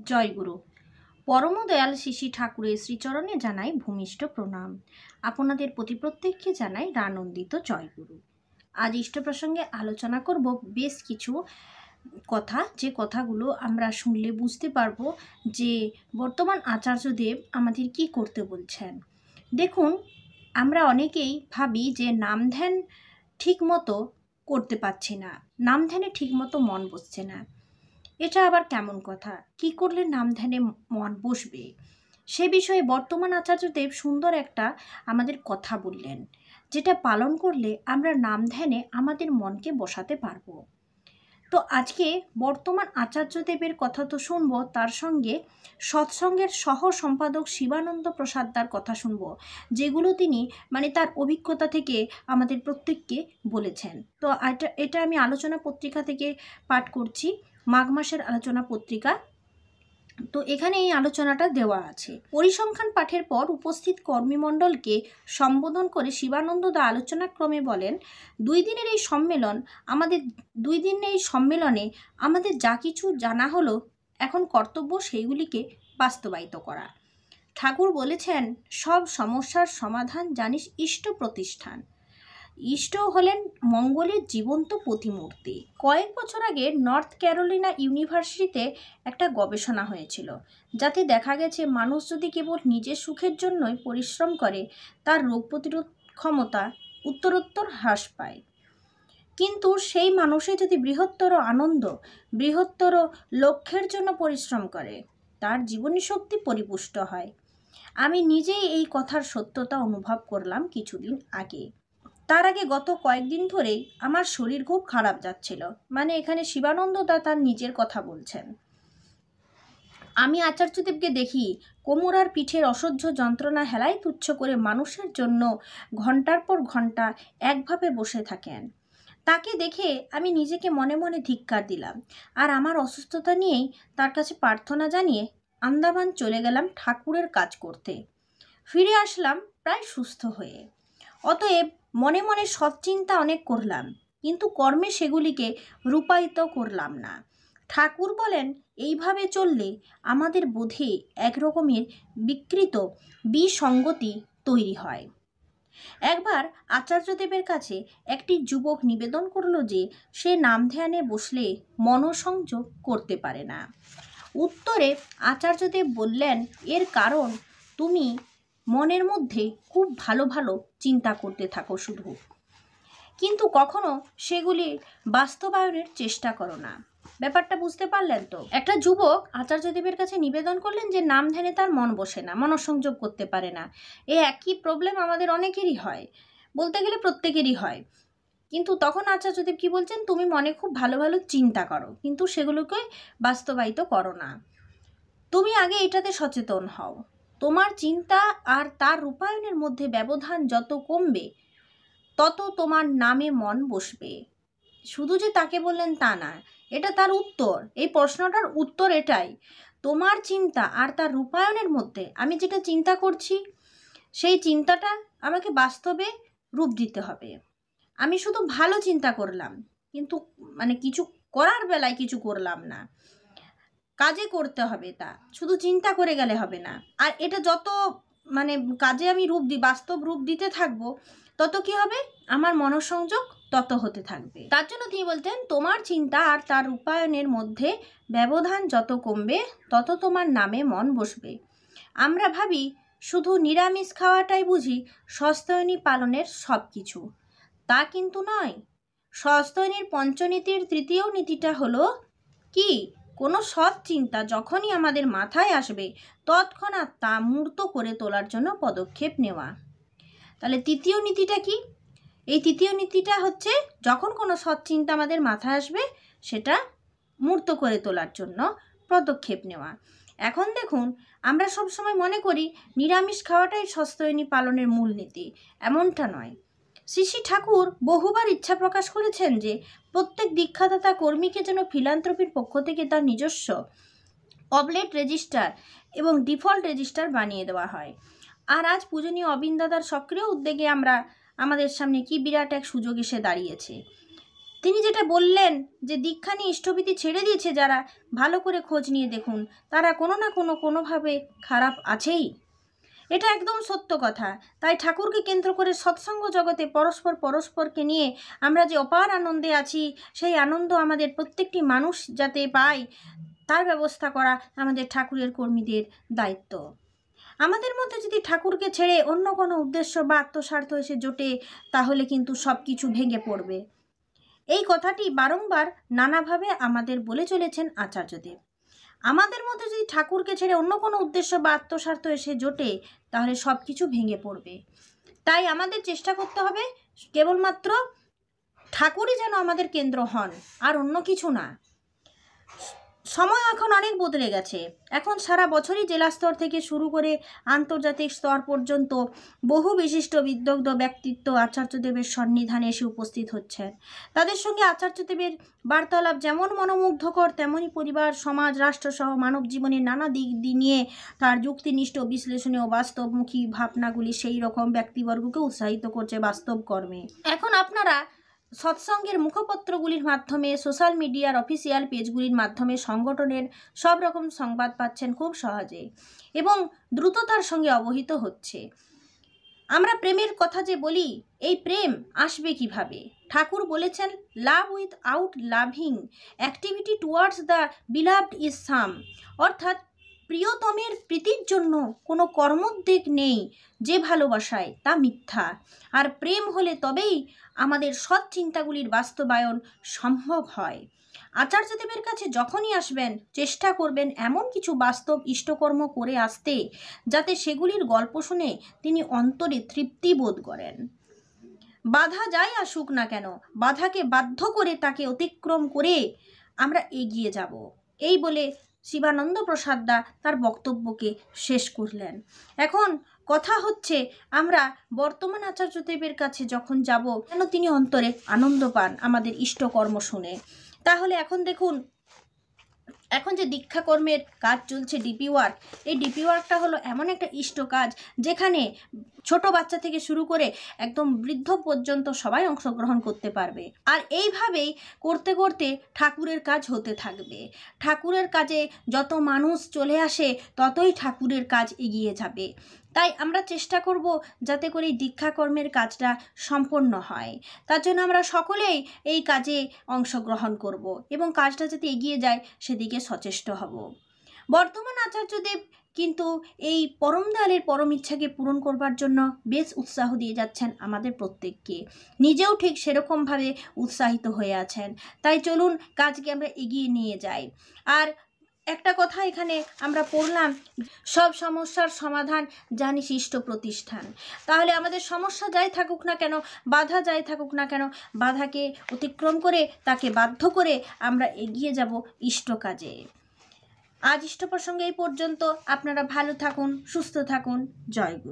জয়গুরু। পরম দয়াল শ্রী ঠাকুরের শ্রীচরণে জানাই ভূমিষ্ঠ প্রণাম। আপনাদের প্রতি প্রত্যেককে জানাই রানন্দিত জয়গুরু। আজ ইষ্ট প্রসঙ্গে আলোচনা করব বেশ কিছু কথা, যে কথাগুলো আমরা শুনলে বুঝতে পারবো যে বর্তমান আচার্যদেব আমাদের কি করতে বলছেন। দেখুন, আমরা অনেকেই ভাবি যে নাম ধ্যান ঠিক মতো করতে পারছি না, নাম ধ্যানে ঠিক মতো মন বসছে না। এটা আবার কেমন কথা? কি করলে নাম ধ্যানে মন বসবে? সে বিষয়ে বর্তমান আচার্যদেব সুন্দর একটা আমাদের কথা বললেন, যেটা পালন করলে আমরা নাম ধ্যানে আমাদের মনকে বসাতে পারবো। তো আজকে বর্তমান আচার্যদেবের কথা তো শুনবো, তার সঙ্গে সৎসঙ্গের সহ সম্পাদক শিবানন্দ প্রসাদদার কথা শুনবো, যেগুলো তিনি তার অভিজ্ঞতা থেকে আমাদের প্রত্যেককে বলেছেন। তো এটা আমি আলোচনা পত্রিকা থেকে পাঠ করছি, মাঘ মাসের আলোচনা পত্রিকা। তো এখানে এই আলোচনাটা দেওয়া আছে। পরিসংখ্যান পাঠের পর উপস্থিত কর্মীমণ্ডলকে সম্বোধন করে শিবানন্দ দা আলোচনা ক্রমে বলেন, দুই দিনের এই সম্মেলনে আমাদের যা কিছু জানা হলো, এখন কর্তব্য সেইগুলিকে বাস্তবায়িত করা। ঠাকুর বলেছেন, সব সমস্যার সমাধান জানিস ইষ্ট প্রতিষ্ঠান। ইষ্ট হলেন মঙ্গলের জীবন্ত প্রতিমূর্তি। কয়েক বছর আগে নর্থ ক্যারোলিনা ইউনিভার্সিটিতে একটা গবেষণা হয়েছিল, যাতে দেখা গেছে মানুষ যদি কেবল নিজের সুখের জন্যই পরিশ্রম করে, তার রোগ প্রতিরোধ ক্ষমতা উত্তরোত্তর হ্রাস পায়। কিন্তু সেই মানুষে যদি বৃহত্তর আনন্দ, বৃহত্তর লক্ষ্যের জন্য পরিশ্রম করে, তার জীবনী শক্তি পরিপুষ্ট হয়। আমি নিজেই এই কথার সত্যতা অনুভব করলাম কিছুদিন আগে। তার আগে গত কয়েকদিন ধরেই আমার শরীর খুব খারাপ যাচ্ছিল। এখানে শিবানন্দ দা তার নিজের কথা বলছেন। আমি আচার্যদেবকে দেখি কোমর আর পিঠের অসহ্য যন্ত্রণা হেলাই তুচ্ছ করে মানুষের জন্য ঘন্টার পর ঘন্টা একভাবে বসে থাকেন। তাকে দেখে আমি নিজেকে মনে মনে ধিক্কার দিলাম, আর আমার অসুস্থতা নিয়েই তার কাছে প্রার্থনা জানিয়ে আন্দামান চলে গেলাম ঠাকুরের কাজ করতে। ফিরে আসলাম প্রায় সুস্থ হয়ে। অতএব মনে মনে সৎচিন্তা অনেক করলাম, কিন্তু কর্মে সেগুলিকে রূপায়িত করলাম না। ঠাকুর বলেন, এইভাবে চললে আমাদের বোধে একরকমের বিকৃত বিসঙ্গতি তৈরি হয়। একবার আচার্যদেবের কাছে একটি যুবক নিবেদন করল যে সে নাম ধ্যানে বসলে মনোসংযোগ করতে পারে না। উত্তরে আচার্যদেব বললেন, এর কারণ তুমি মনের মধ্যে খুব ভালো ভালো চিন্তা করতে থাকো শুধু, কিন্তু কখনো সেগুলি বাস্তবায়নের চেষ্টা করো না। ব্যাপারটা বুঝতে পারলেন তো? একটা যুবক আচার্যদেবের কাছে নিবেদন করলেন যে নাম ধ্যানে তার মন বসে না, মনঃসংযোগ করতে পারে না। এই একই প্রবলেম আমাদের অনেকেরই হয়, বলতে গেলে প্রত্যেকেরই হয়। কিন্তু তখন আচার্যদেব কি বলছেন, তুমি মনে খুব ভালো ভালো চিন্তা করো, কিন্তু সেগুলোকে বাস্তবায়িত করো না। তুমি আগে এটাতে সচেতন হও। তোমার চিন্তা আর তার রূপায়ণের মধ্যে ব্যবধান যত কমবে, তত তোমার নামে মন বসবে। শুধু যে তাকে বললেন তা না, এটা তার উত্তর, এই প্রশ্নটার উত্তর এটাই। তোমার চিন্তা আর তার রূপায়ণের মধ্যে আমি যেটা চিন্তা করছি, সেই চিন্তাটা আমাকে বাস্তবে রূপ দিতে হবে। আমি শুধু ভালো চিন্তা করলাম, কিন্তু কিছু করার বেলায় কিছু করলাম না। কাজে করতে হবে, তা শুধু চিন্তা করে গেলে হবে না। আর এটা যত কাজে আমি বাস্তব রূপ দিতে থাকবো, তত কি হবে, আমার মনোসংযোগ তত হতে থাকবে। তার জন্য তিনি বলতেন, তোমার চিন্তা আর তার রূপায়ণের মধ্যে ব্যবধান যত কমবে, তত তোমার নামে মন বসবে। আমরা ভাবি শুধু নিরামিষ খাওয়াটাই বুঝি স্বস্ত্যয়নী পালনের সব কিছু। তা কিন্তু নয়। স্বস্ত্যয়নীর পঞ্চনীতির তৃতীয় নীতিটা হলো কি, কোনো সৎ চিন্তা যখনই আমাদের মাথায় আসবে, তৎক্ষণাৎ তা মূর্ত করে তোলার জন্য পদক্ষেপ নেওয়া। তাহলে তৃতীয় নীতিটা কি? এই তৃতীয় নীতিটা হচ্ছে, যখন কোনো সৎ চিন্তা আমাদের মাথায় আসবে, সেটা মূর্ত করে তোলার জন্য পদক্ষেপ নেওয়া। এখন দেখুন, আমরা সবসময় মনে করি নিরামিষ খাওয়াটাই স্বস্ত্যয়নী পালনের মূল নীতি। এমনটা নয়। শ্রী শ্রী ঠাকুর বহুবার ইচ্ছা প্রকাশ করেছেন যে প্রত্যেক দীক্ষাদাতা কর্মীকে যেন ফিলান্থ্রপির পক্ষ থেকে তার নিজস্ব অবলেট রেজিস্টার এবং ডিফল্ট রেজিস্টার বানিয়ে দেওয়া হয়। আর আজ পূজনীয় অবিন দাদার সক্রিয় উদ্যোগে আমাদের সামনে কি বিরাট এক সুযোগ এসে দাঁড়িয়েছে। তিনি যেটা বললেন যে দীক্ষা নিয়ে ইষ্টভীতি ছেড়ে দিয়েছে যারা, ভালো করে খোঁজ নিয়ে দেখুন তারা কোনো না কোনোভাবে খারাপ আছেই। এটা একদম সত্য কথা। তাই ঠাকুরকে কেন্দ্র করে সৎসঙ্গ জগতে পরস্পরকে নিয়ে আমরা যে অপার আনন্দে আছি, সেই আনন্দ আমাদের প্রত্যেকটি মানুষ যাতে পায় তার ব্যবস্থা করা আমাদের ঠাকুরের কর্মীদের দায়িত্ব। আমাদের মধ্যে যদি ঠাকুরকে ছেড়ে অন্য কোনো উদ্দেশ্য বা আত্মস্বার্থ এসে জোটে, তাহলে কিন্তু সব কিছু ভেঙে পড়বে। এই কথাটি বারংবার নানাভাবে আমাদের বলে চলেছেন আচার্যদেব। আমাদের মধ্যে যদি ঠাকুরকে ছেড়ে অন্য কোনো উদ্দেশ্য বা আত্মস্বার্থ এসে জোটে, তাহলে সব কিছু ভেঙে পড়বে। তাই আমাদের চেষ্টা করতে হবে কেবলমাত্র ঠাকুরই যেন আমাদের কেন্দ্র হন, আর অন্য কিছু না। সময় এখন অনেক বদলে গেছে। এখন সারা বছরই জেলা স্তর থেকে শুরু করে আন্তর্জাতিক স্তর পর্যন্ত বহু বিশিষ্ট বিদগ্ধ ব্যক্তিত্ব আচার্যদেবের সন্নিধানে এসে উপস্থিত হচ্ছেন। তাদের সঙ্গে আচার্যদেবের বার্তালাপ যেমন মনোমুগ্ধকর, তেমনই পরিবার, সমাজ, রাষ্ট্রসহ মানব জীবনের নানা দিক নিয়ে তার যুক্তিনিষ্ঠ বিশ্লেষণী ও বাস্তবমুখী ভাবনাগুলি সেই রকম ব্যক্তিবর্গকে উৎসাহিত করছে বাস্তব কর্মে। এখন আপনারা সৎসঙ্গের মুখপত্রগুলির মাধ্যমে, সোশ্যাল মিডিয়ার অফিসিয়াল পেজগুলির মাধ্যমে সংগঠনের সব রকম সংবাদ পাচ্ছেন খুব সহজে এবং দ্রুততার সঙ্গে অবহিত হচ্ছে। আমরা প্রেমের কথা যে বলি, এই প্রেম আসবে কিভাবে? ঠাকুর বলেছেন, love without loving activity towards the beloved is sham, অর্থাৎ প্রিয়তমের প্রীতির জন্য কোনো কর্মোদ্বেগ নেই যে ভালোবাসায়, তা মিথ্যা। আর প্রেম হলে তবেই আমাদের সৎ চিন্তাগুলির বাস্তবায়ন সম্ভব হয়। আচার্যদেবের কাছে যখনই আসবেন, চেষ্টা করবেন এমন কিছু বাস্তব ইষ্টকর্ম করে আসতে, যাতে সেগুলির গল্প শুনে তিনি অন্তরে তৃপ্তি বোধ করেন। বাধা যাই আসুক না কেন, বাধাকে বাধ্য করে তাকে অতিক্রম করে আমরা এগিয়ে যাব, এই বলে শিবানন্দ প্রসাদ দা তার বক্তব্যকে শেষ করলেন। এখন কথা হচ্ছে, আমরা বর্তমান আচার্যদেবের কাছে যখন যাব, যেন তিনি অন্তরে আনন্দ পান আমাদের ইষ্টকর্ম শুনে। তাহলে এখন দেখুন, এখন যে দীক্ষা কর্মের কাজ চলছে, ডিপি ওয়ার্ক, এই ডিপি ওয়ার্কটা হলো এমন একটা ইষ্ট কাজ যেখানে ছোট বাচ্চা থেকে শুরু করে একদম বৃদ্ধ পর্যন্ত সবাই অংশগ্রহণ করতে পারবে। আর এইভাবেই করতে করতে ঠাকুরের কাজ হতে থাকবে। ঠাকুরের কাজে যত মানুষ চলে আসে, ততই ঠাকুরের কাজ এগিয়ে যাবে। তাই আমরা চেষ্টা করব যাতে করে এই দীক্ষা কর্মের কাজটা সম্পন্ন হয়। তার জন্য আমরা সকলেই এই কাজে অংশগ্রহণ করব এবং কাজটা যাতে এগিয়ে যায় সেদিকে সচেষ্ট হব। বর্তমান আচার্যদেব কিন্তু এই পরম দয়ালের পরম ইচ্ছাকে পূরণ করবার জন্য বেশ উৎসাহ দিয়ে যাচ্ছেন আমাদের প্রত্যেককে। নিজেও ঠিক সেরকমভাবে উৎসাহিত হয়ে আছেন। তাই চলুন কাজকে আমরা এগিয়ে নিয়ে যাই। আর একটা কথা এখানে আমরা পড়লাম, সব সমস্যার সমাধান জানিস ইষ্ট প্রতিষ্ঠান। তাহলে আমাদের সমস্যা যাই থাকুক না কেন, বাধা যাই থাকুক না কেন, বাধাকে অতিক্রম করে, তাকে বাধ্য করে আমরা এগিয়ে যাব ইষ্ট কাজে। আজ ইষ্ট প্রসঙ্গে এই পর্যন্ত। আপনারা ভালো থাকুন, সুস্থ থাকুন। জয় গুরু।